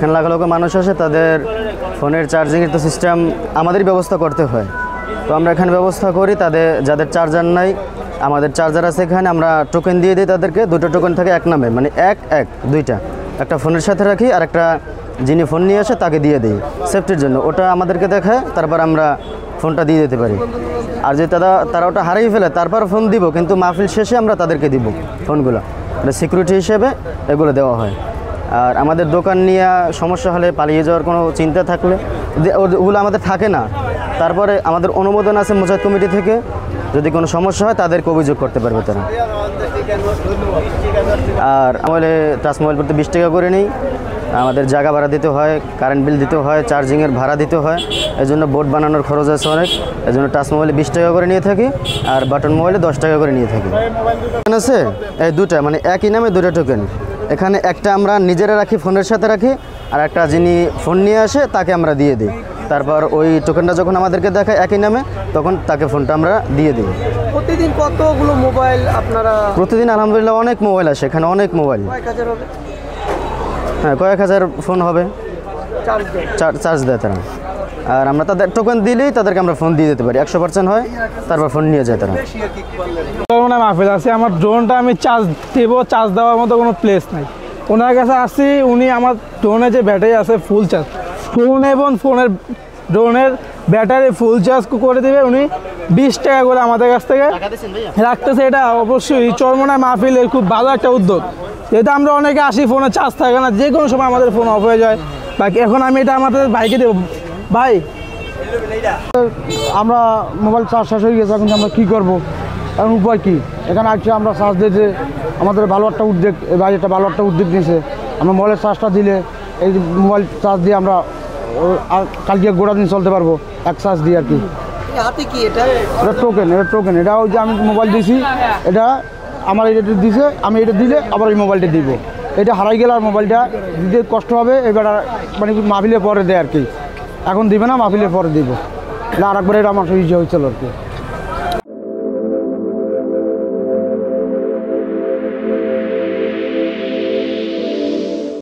এখানে লাখ লাখ মানুষ আসে, তাদের ফোনের চার্জিংয়ের তো সিস্টেম আমাদেরই ব্যবস্থা করতে হয়। তো আমরা এখানে ব্যবস্থা করি, যাদের চার্জার নাই, আমাদের চার্জার আছে এখানে, আমরা টোকেন দিয়ে দিই তাদেরকে। 2টা টোকেন থাকে এক নামে, মানে দুইটা, একটা ফোনের সাথে রাখি আর একটা যিনি ফোন নিয়ে আসে তাকে দিয়ে দিই সেফটির জন্য। ওটা আমাদেরকে দেখায়, তারপর আমরা ফোনটা দিয়ে দিতে পারি। আর যে তারা ওটা হারিয়ে ফেলে তারপর ফোন দিব, কিন্তু মাহফিল শেষে আমরা তাদেরকে দিব ফোনগুলো, এটা সিকিউরিটি হিসেবে এগুলো দেওয়া হয়। আর আমাদের দোকান নিয়ে সমস্যা হলে, পালিয়ে যাওয়ার কোনো চিন্তা থাকলে, ওগুলো আমাদের থাকে না, তারপরে আমাদের অনুমোদন আছে মুজাহিদ কমিটি থেকে, যদি কোনো সমস্যা হয় তাদেরকে অভিযোগ করতে পারবে তারা। আর আমাদের টাচ মোবাইল করতে 20 টাকা করে নেই, আমাদের জায়গা ভাড়া দিতে হয়, কারেন্ট বিল দিতে হয়, চার্জিংয়ের ভাড়া দিতে হয়, এই জন্য বোর্ড বানানোর খরচ আছে অনেক, এই জন্য টাচ মোবাইলে 20 টাকা করে নিয়ে থাকি, আর বাটন মোবাইলে 10 টাকা করে নিয়ে থাকি। আছে এই দুটা, মানে একই নামে 2টা টোকেন। এখানে একটা আমরা নিজেরা রাখি, ফোনের সাথে রাখি, আর একটা যিনি ফোন নিয়ে আসে তাকে আমরা দিয়ে দিই। তারপর ওই টোকেনটা যখন আমাদেরকে দেখায় একই নামে, তখন তাকে ফোনটা আমরা দিয়ে দিই। প্রতিদিন কতগুলো মোবাইল আপনারা? প্রতিদিন আলহামদুলিল্লাহ অনেক মোবাইল আসে এখানে, অনেক মোবাইল। হ্যাঁ, কয়েক হাজার ফোন হবে, চার্জ দেয় তারা। আর আমরা তাদের টোকেন দিলেই তাদেরকে আমরা ফোন দিয়ে দিতে পারি, 100% হয়, তারপর ফোন নিয়ে যায় তারা। মাহফিল আছে, আমার ড্রোনটা আমি চার্জ দেবো, চার্জ দেওয়ার মতো কোনো প্লেস নাই। ওনার কাছে আসছি, উনি আমার ড্রোনের যে ব্যাটারি আছে ফুল চার্জ, ফোন এবং ড্রোনের ব্যাটারি ফুল চার্জ করে দেবে উনি। 20 টাকা করে আমাদের কাছ থেকে রাখতেছে। এটা অবশ্যই চরমনায় মাহফিলের খুব ভালো একটা উদ্যোগ, যেহেতু আমরা অনেকে আসি, ফোনে চার্জ থাকে না, যে কোনো সময় আমাদের ফোন অফ হয়ে যায়। বাকি এখন আমি এটা আমাদের ভাইকে দেবো। ভাই, আমরা মোবাইল চার্জ শেষ হয়ে গেছে, এখন আমরা কী করবো, এখন উপায় কী? এখানে আসছে, আমরা চার্জ দিয়েছে, আমাদের ভালো একটা উদ্যোগ, এই ভাই একটা ভালো একটা উদ্যোগ নিয়েছে। আমরা মোবাইলের চার্জটা দিলে, এই মোবাইল চার্জ দিয়ে আমরা কালকে গোটা দিন চলতে পারবো, এক চার্জ দিয়ে আর কি। হাতে কি এটা? এটা টোকেন, এটা ওই যে আমি মোবাইল দিয়েছি, এটা আমার এটা দিছে, আমি এটা দিলে আবার ওই মোবাইলটা দিব। এটা হারাই গেলে আর মোবাইলটা দিতে কষ্ট হবে, এবার মানে মাহফিলের পরে দেয় আর কি। এখন দিবে না, মাহফিলের পরে দিব, আর একবার এটা আমার ইয়ে হয়েছিল আর কি।